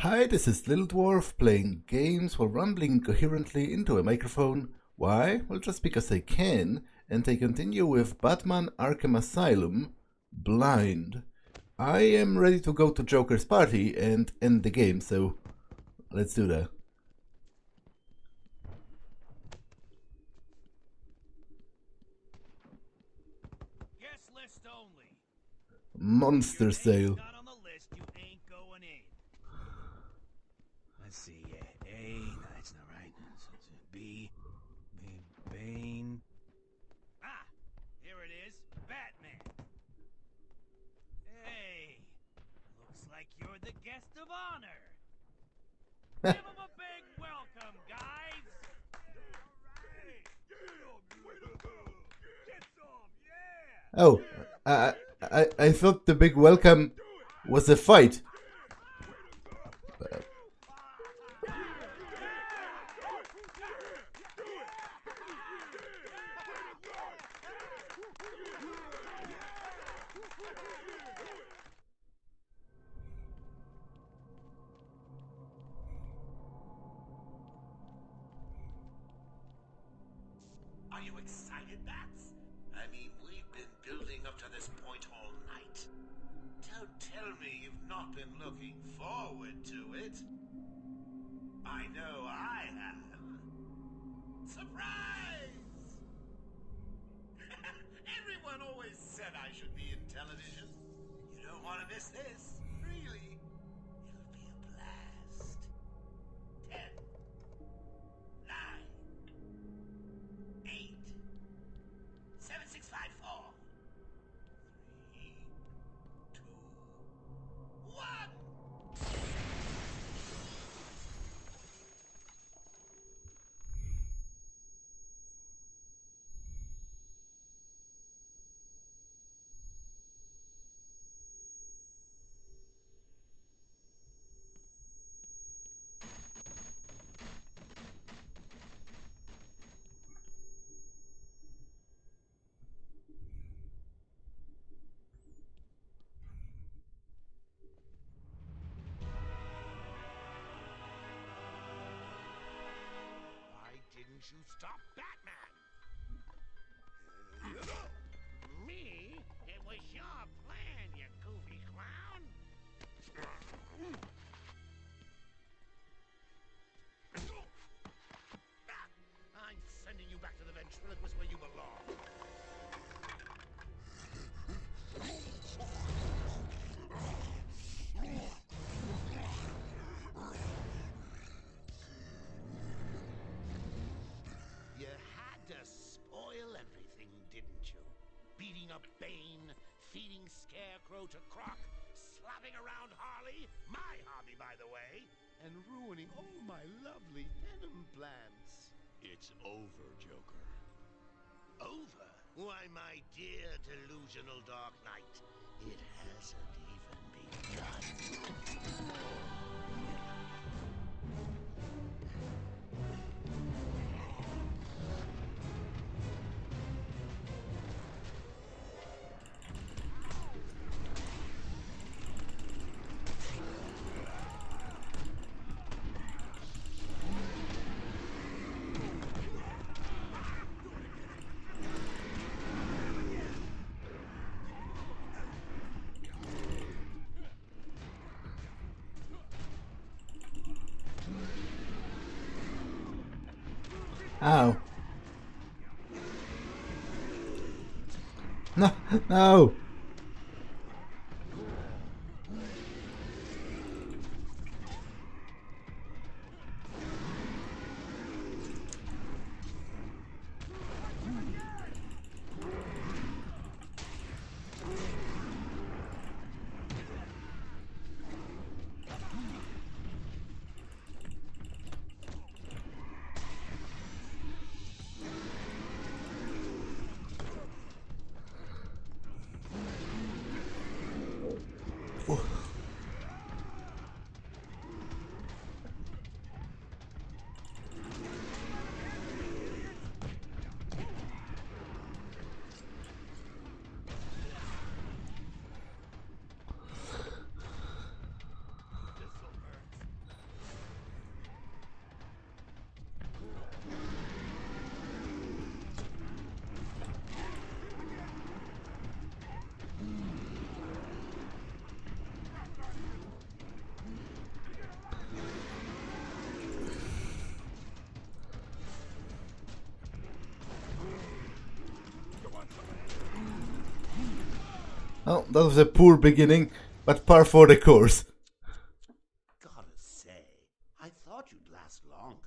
Hi, this is Little Dwarf playing games while rambling incoherently into a microphone. Why? Well, just because I can, and I continue with Batman Arkham Asylum, Blind. I am ready to go to Joker's party and end the game, so let's do that. Guest list only. Monster sale. Not on the list, you ain't going in. Let's see, A, no, that's not right. B, Bane. Ah, here it is, Batman. Hey, looks like you're the guest of honor. Give him a big welcome, guys. Get some, yeah. Oh, I thought the big welcome was a fight. Are you excited, Bats? I mean, we've been building up to this point all night. Don't tell me you've not been looking forward to it. I know I have. Surprise! Everyone always said I should be in television. You don't want to miss this, really. It'll be a blast. 10, 9, 8, 7, 6, 5, 4, 3, 2, 1. Why didn't you stop Batman? Me? It was your plan, you goofy clown. I'm sending you back to the ventriloquist where you belong. You had to spoil everything, didn't you? Beating up Bane, feeding Scarecrow to Croc, slapping around Harley, my hobby by the way, and ruining all my lovely venom plants. It's over, Joker. Over? Why, my dear delusional Dark Knight, it hasn't even begun. Ow. No, no. Oh, that was a poor beginning, but par for the course. Gotta say, I thought you'd last longer.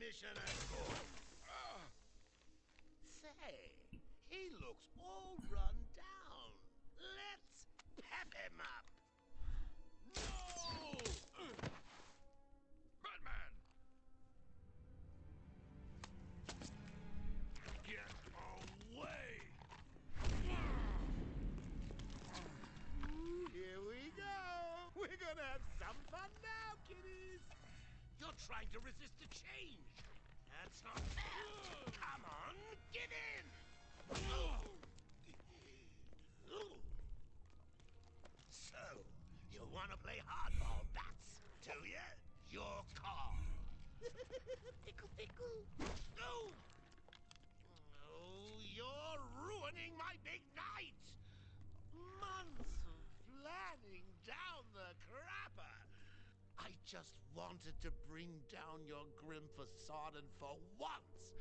mission accomplished. Say, he looks all run down. Let's pep him up. No! Batman! Get away! Here we go. We're gonna have some fun now, kiddies. You're trying to resist the change. That's not fair. Come on, get in. So, you want to play hardball, bats, do you? Your call. Pickle, pickle. Oh, you're ruining my big night. Months of planning down the crapper. I just wanted to bring down your grim facade and for once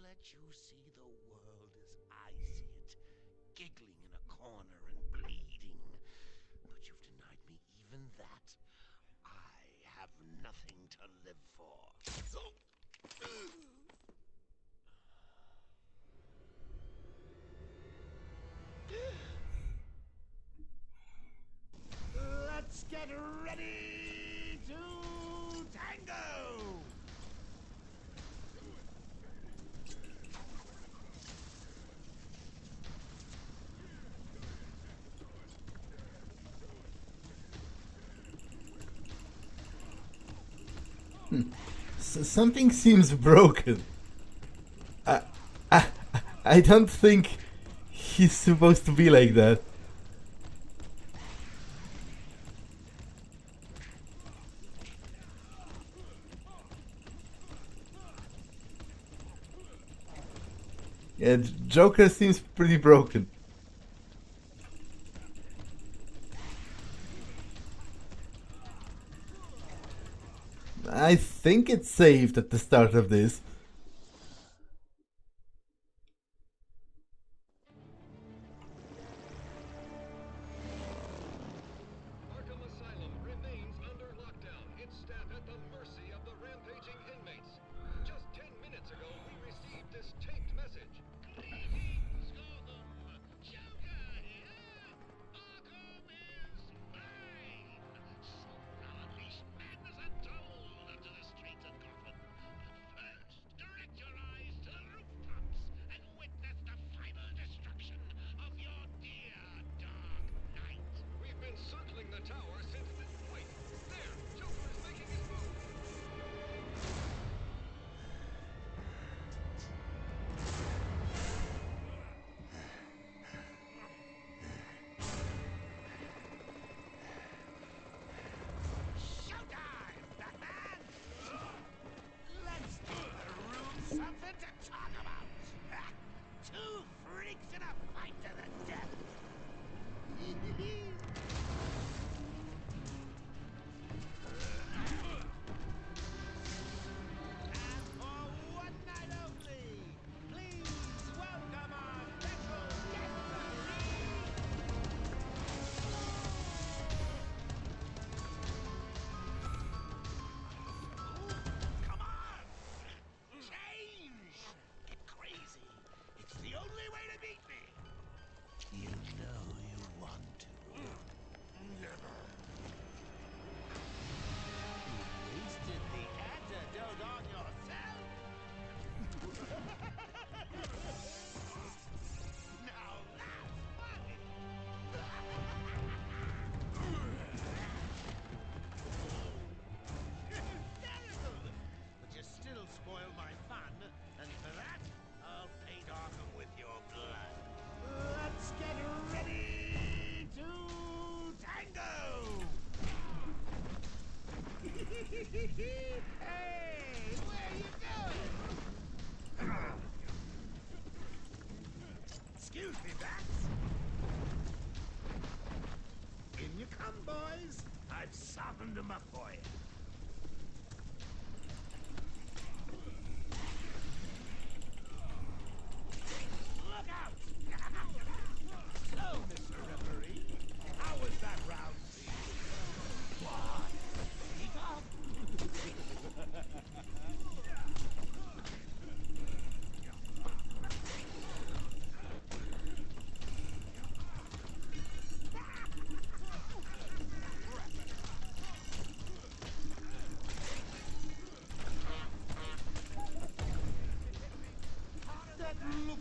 let you see the world as I see it, giggling in a corner and bleeding. But you've denied me even that. I have nothing to live for. Let's get ready to tango! Something seems broken. I, I, I don't think he's supposed to be like that. Yeah, Joker seems pretty broken. I think it's saved at the start of this. Arkham Asylum remains under lockdown, its staff at the mercy of the rampaging inmates. Just 10 minutes ago, we received this taped message. Greetings, Gotham! Joker here! Arkham is mine! Soon I'll unleash madness untold onto the streets of Gotham. But first,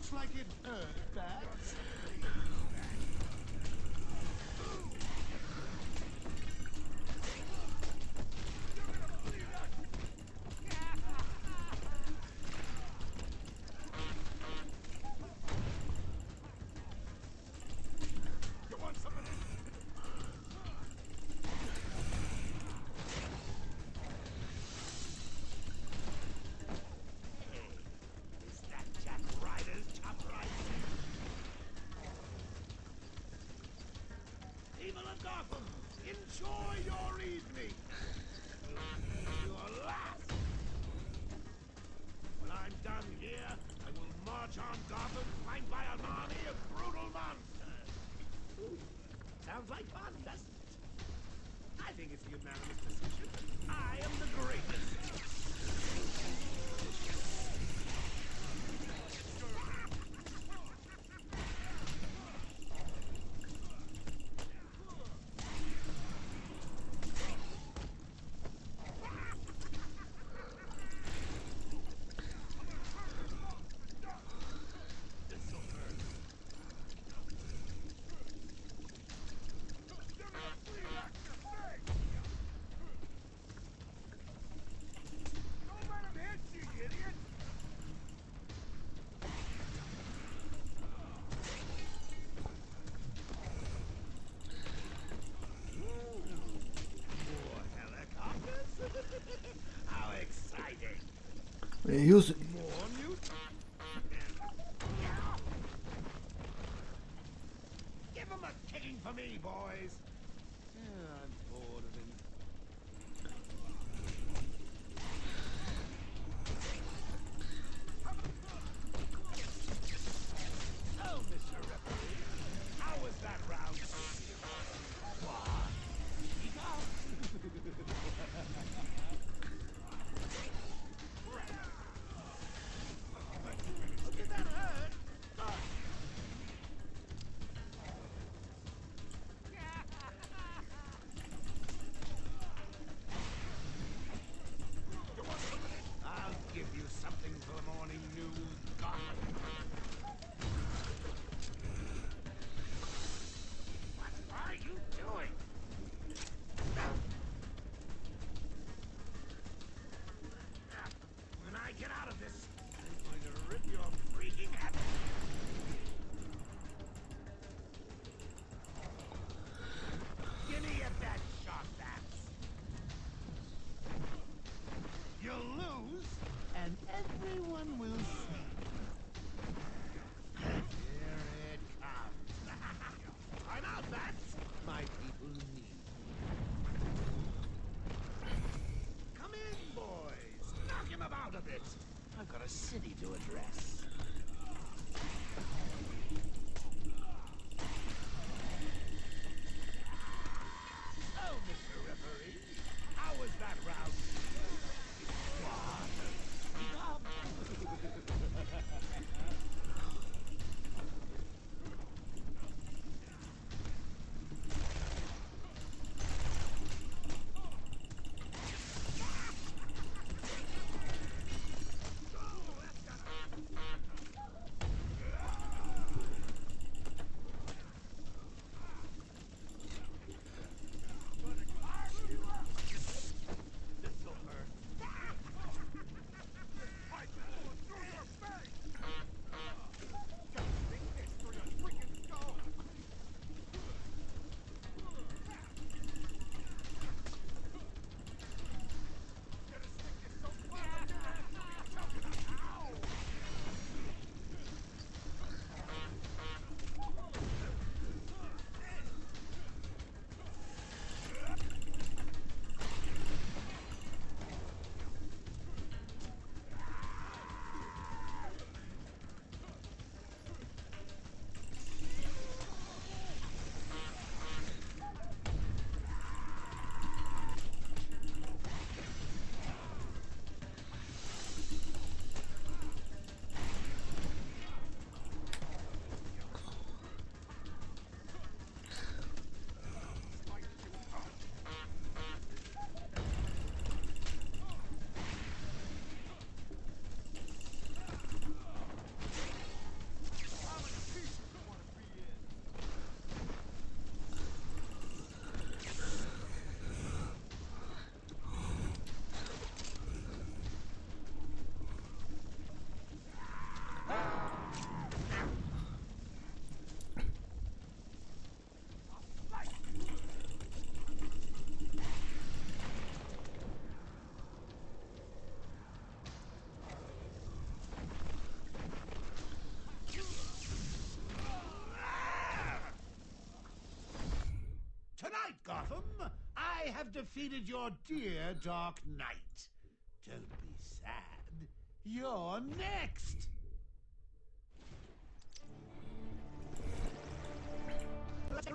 Looks like it hurt, Bats. You want some of this? Is that Jack Ryder's top right? People of Gotham, enjoy your evening. Your last. When I'm done here, I will march on Gotham flanked by an army of brutal monsters. Ooh, sounds like fun, doesn't it? I think it's a unanimous decision. I am the greatest. Don't let him hit you, you idiot! More helicopters? How exciting! Use More mutants? Give him a kicking for me, boys! I'm bored of him. Oh, Mr. Referee, how was that round? What? He Oh, did that hurt? Oh. I'll give you something for the morning news, Gotham. What are you doing? When I get out of this, I'm going to rip your freaking head. Give me a bad shot, Bats. You'll lose, and everyone will see. Here it comes. I'm out, Bats. My people need. Come in, boys. Knock him about a bit. I've got a city to address. Oh, Mr. Referee, how was that round? I have defeated your dear Dark Knight. Don't be sad. You're next. Let's go.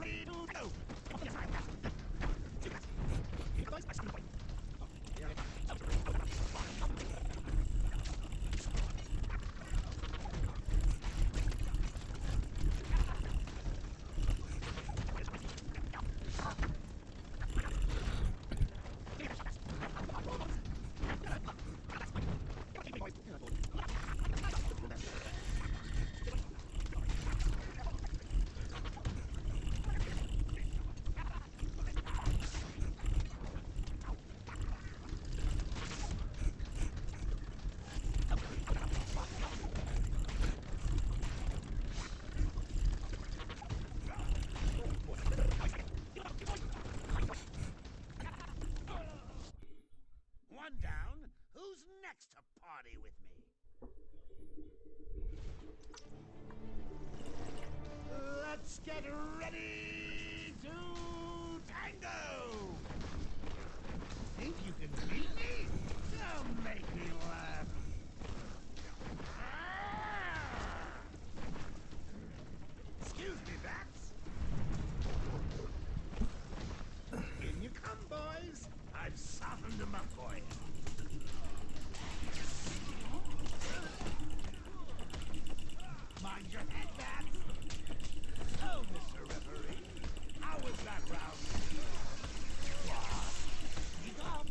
One down. Who's next to party with me? Let's get ready to tango! Think you can beat me? Don't make me laugh. Excuse me, Bats. In you come, boys. I've softened them up for you. Mind your head, Bats. Oh, Mr. Referee, how was that round? Speak up.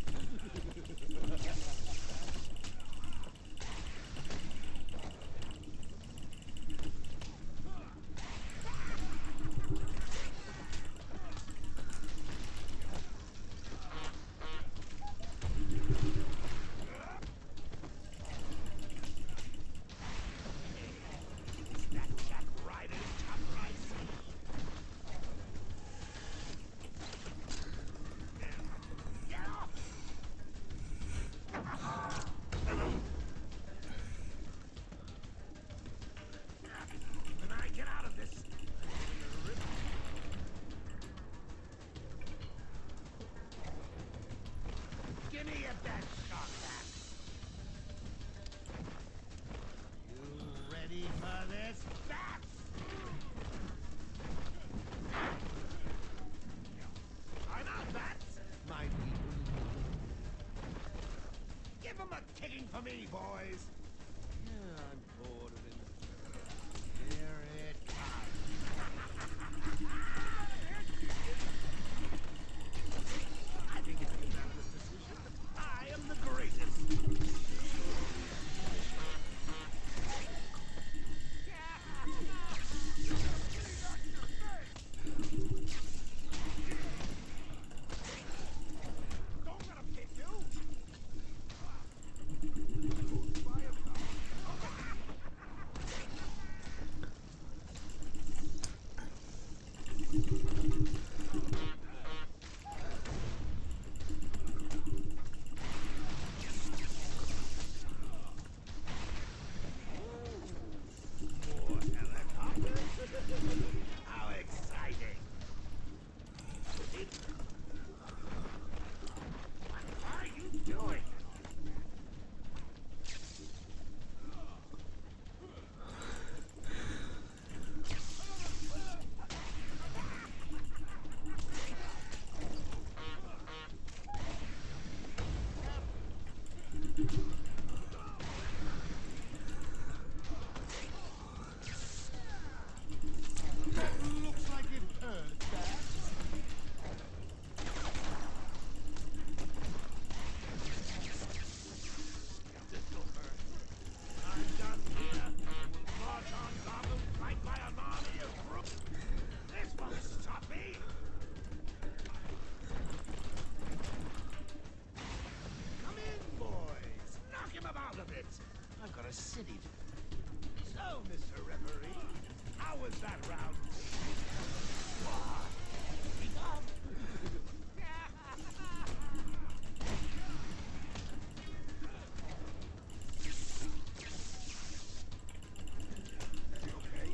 Kicking for me, boys. Yeah, I'm bored of it. Here it comes. I think it's a unanimous decision. I am the greatest. Don't let him hit you. How exciting! What are you doing? Looks like it hurt, Dad. This'll hurt. I'm done here. We'll march on Gotham, flanked by an army of brutes. This won't stop me. Come in, boys. Knock him about a bit. I've got a city to... So, Mr. Referee, how was that round? Speak up. Okay.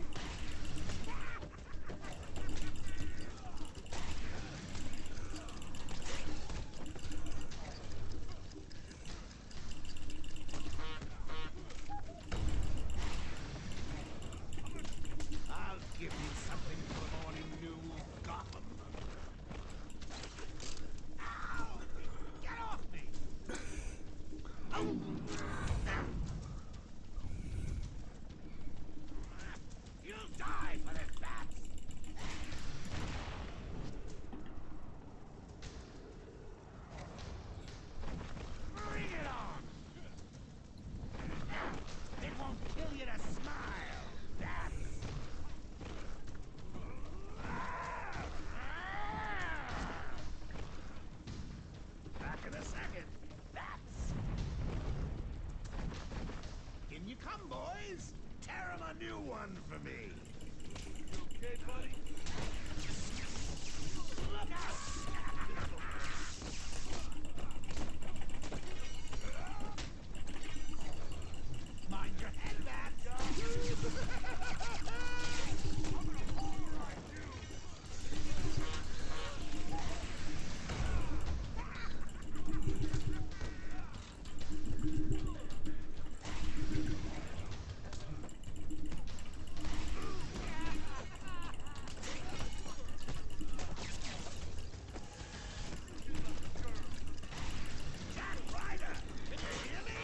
Come, boys, tear 'em a new one for me. Okay, buddy. Look out! Mind your head, man. Jack Ryder, can you hear me?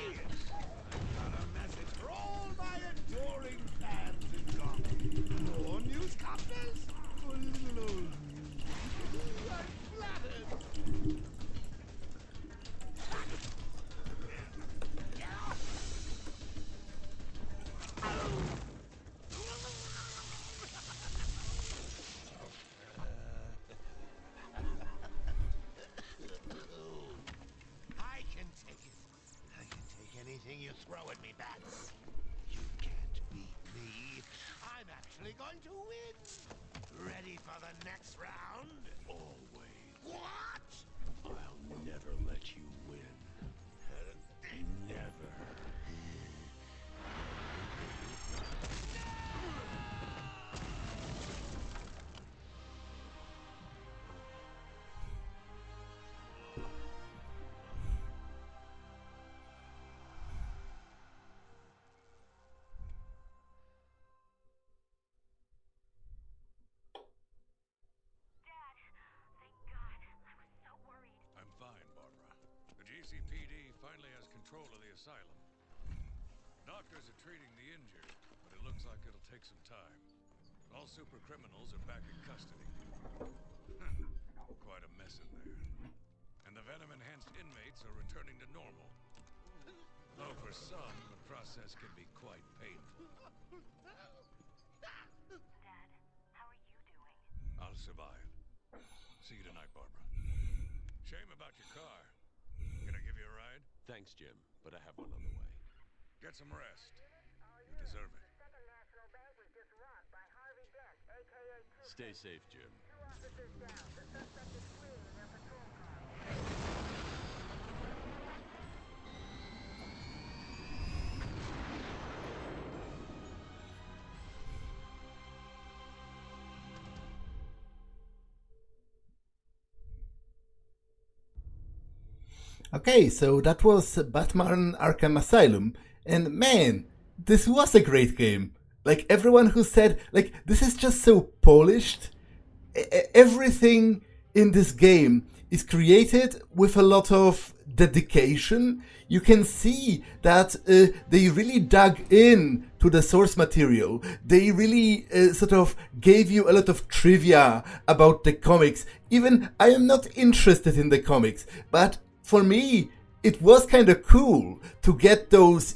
I've got a message for all my adoring fans in Gotham. More newscasters? I'm flattered. Get off! I can take it. I can take anything you throw at me, Bats. You can't beat me. I'm actually going to win. Ready for the next round? Always. What? I'll never let you win. Never. Dad, thank God. I was so worried. I'm fine, Barbara. The GCPD finally has control of the asylum. Doctors are treating the injured, but it looks like it'll take some time. All super criminals are back in custody. Quite a mess in there. And the venom-enhanced inmates are returning to normal. Though for some, the process can be quite painful. Dad, how are you doing? I'll survive. See you tonight, Barbara. Shame about your car. Can I give you a ride? Thanks, Jim, but I have one on the way. Get some rest. You deserve it. Second National Bank was just robbed by Harvey Dent, a.k.a. Stay safe, Jim. 2 officers down. The suspect is fleeing in their patrol car. Okay, so that was Batman Arkham Asylum, and man, this was a great game. Like, everyone who said, like, this is just so polished. Everything in this game is created with a lot of dedication. You can see that they really dug in to the source material. They really sort of gave you a lot of trivia about the comics. Even I am not interested in the comics, but for me, it was kind of cool to get those,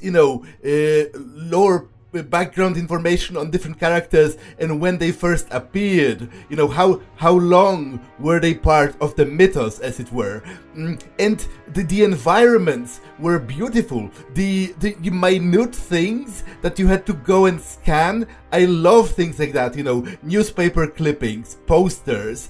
lore background information on different characters and when they first appeared. You know, how long were they part of the mythos, as it were. And the environments were beautiful. The minute things that you had to go and scan. I love things like that, newspaper clippings, posters,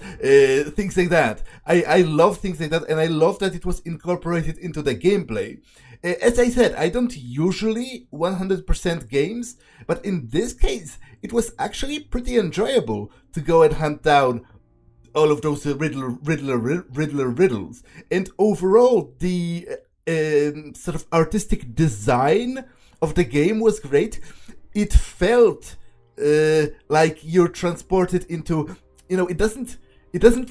things like that. I love things like that, and I love that it was incorporated into the gameplay. As I said, I don't usually 100% games, but in this case, it was actually pretty enjoyable to go and hunt down all of those Riddler riddles. And overall, the sort of artistic design of the game was great. It felt like you're transported into, it doesn't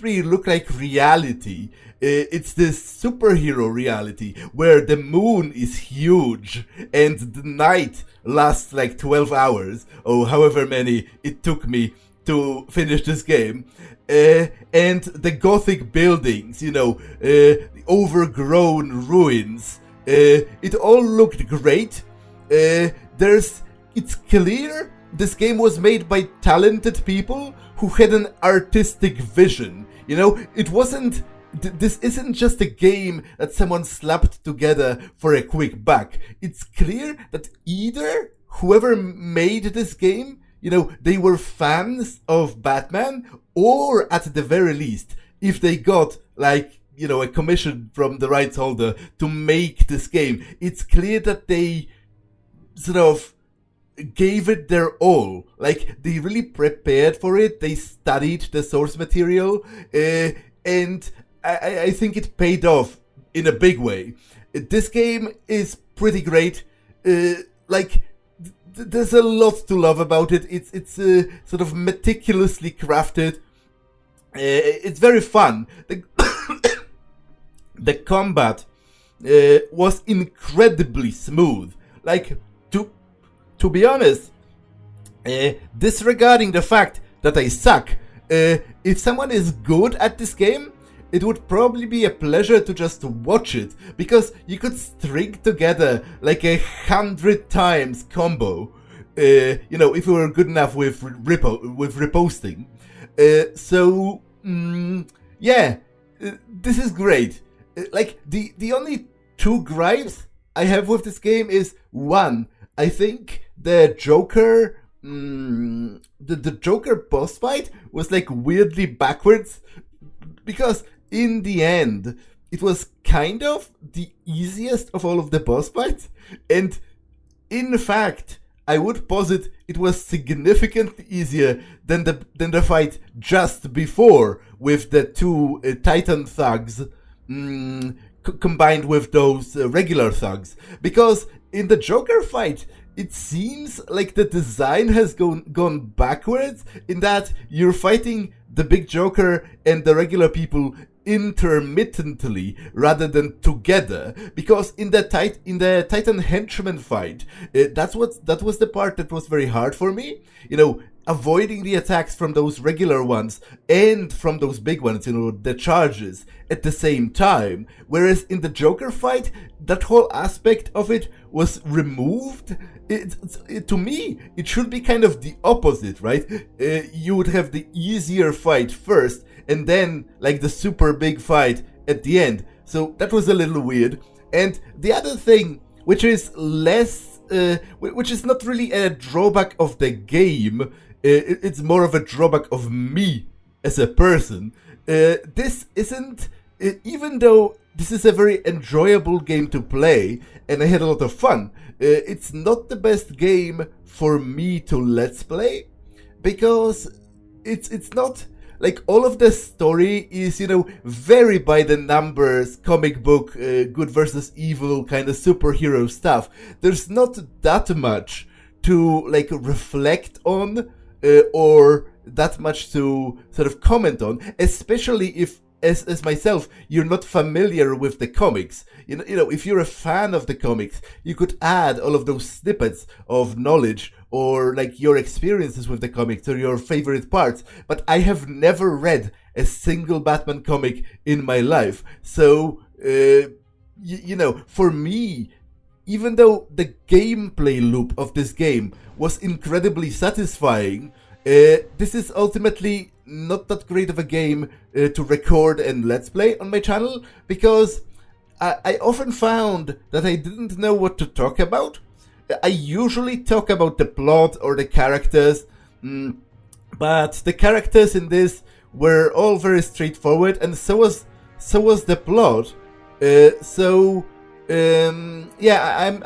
really look like reality. It's this superhero reality where the moon is huge and the night lasts like 12 hours, or however many it took me to finish this game. And the Gothic buildings, the overgrown ruins. It all looked great. It's clear this game was made by talented people who had an artistic vision. It wasn't this isn't just a game that someone slapped together for a quick buck. It's clear that either whoever made this game, they were fans of Batman, or at the very least, if they got a commission from the rights holder to make this game, it's clear that they sort of gave it their all. They really prepared for it. They studied the source material, and I think it paid off in a big way. This game is pretty great. There's a lot to love about it. It's sort of meticulously crafted. It's very fun. The combat was incredibly smooth. To be honest, disregarding the fact that I suck, if someone is good at this game, it would probably be a pleasure to just watch it, because you could string together 100 times combo, if you were good enough with reposting. This is great. The only two gripes I have with this game is, one, I think the Joker, the Joker boss fight was weirdly backwards, because in the end, it was kind of the easiest of all of the boss fights, and in fact, I would posit it was significantly easier than the fight just before with the two Titan thugs combined with those regular thugs, because in the Joker fight, it seems like the design has gone backwards, in that you're fighting the big Joker and the regular people intermittently rather than together, because in the Titan henchman fight, that was the part that was very hard for me, avoiding the attacks from those regular ones and from those big ones, the charges at the same time, whereas in the Joker fight, that whole aspect of it was removed. To me, it should be kind of the opposite, right? You would have the easier fight first, and then the super big fight at the end. So that was a little weird. And the other thing, which is which is not really a drawback of the game, it's more of a drawback of me as a person. This isn't, even though this is a very enjoyable game to play, and I had a lot of fun, it's not the best game for me to let's play, because it's not, all of the story is, very by the numbers, comic book, good versus evil kind of superhero stuff. There's not that much to, reflect on, or that much to sort of comment on, especially if, as myself, you're not familiar with the comics. If you're a fan of the comics, you could add all of those snippets of knowledge, or your experiences with the comics, or your favorite parts. But I have never read a single Batman comic in my life. So, for me, even though the gameplay loop of this game was incredibly satisfying, this is ultimately not that great of a game to record and let's play on my channel, because I often found that I didn't know what to talk about. I usually talk about the plot or the characters, but the characters in this were all very straightforward, and so was the plot.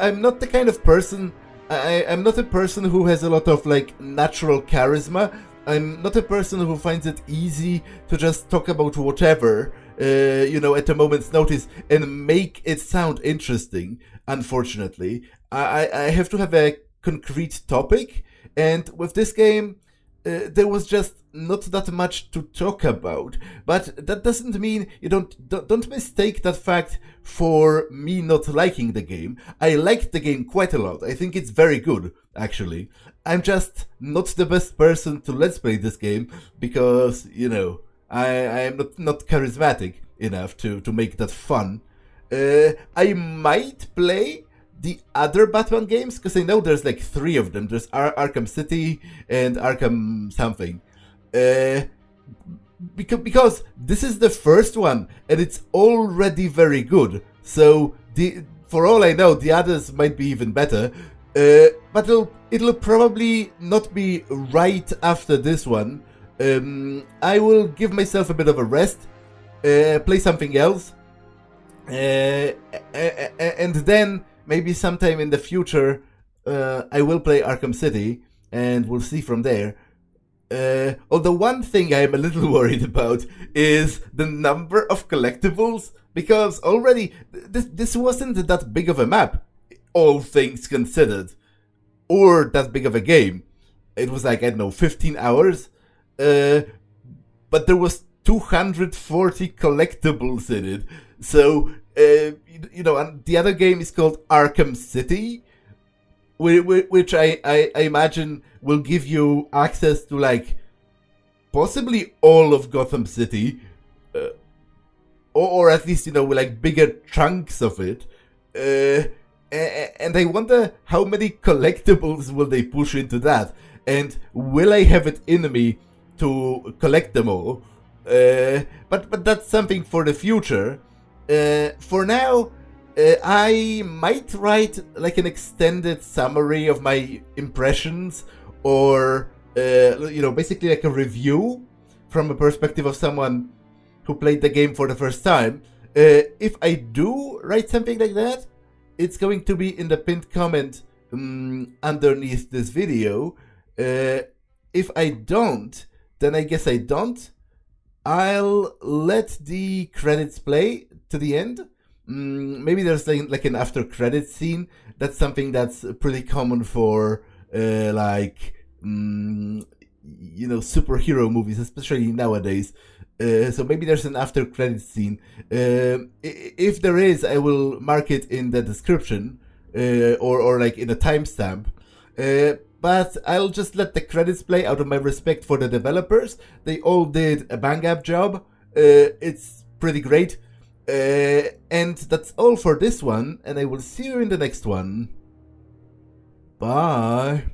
I'm not the kind of person. I'm not a person who has a lot of natural charisma. I'm not a person who finds it easy to just talk about whatever, at a moment's notice and make it sound interesting. Unfortunately, I have to have a concrete topic, and with this game, there was just not that much to talk about. But that doesn't mean you don't mistake that fact for me not liking the game. I liked the game quite a lot. I think it's very good, actually. I'm just not the best person to let's play this game, because I am not charismatic enough to make that fun. I might play the other Batman games, because I know there's 3 of them. There's Arkham City and Arkham something. because this is the first one and it's already very good. So for all I know, the others might be even better. But it'll probably not be right after this one. I will give myself a bit of a rest, play something else, and then maybe sometime in the future I will play Arkham City, and we'll see from there. Although one thing I'm a little worried about is the number of collectibles, because already this wasn't that big of a map, all things considered, or that big of a game. It was like, I don't know, 15 hours, but there was 240 collectibles in it. So, you know, and the other game is called Arkham City, which I imagine will give you access to, like, possibly all of Gotham City, or at least, you know, like bigger chunks of it. And I wonder how many collectibles will they push into that, and will I have it in me to collect them all? But that's something for the future. For now, I might write like an extended summary of my impressions, or you know, basically like a review from a perspective of someone who played the game for the first time. If I do write something like that, it's going to be in the pinned comment underneath this video. If I don't, then I guess I don't. I'll let the credits play to the end. Maybe there's like an after credits scene. That's something that's pretty common for like you know, superhero movies, especially nowadays. So maybe there's an after credits scene. If there is, I will mark it in the description, or like in a timestamp. But I'll just let the credits play out of my respect for the developers. They all did a bang-up job. It's pretty great. And that's all for this one, and I will see you in the next one. Bye.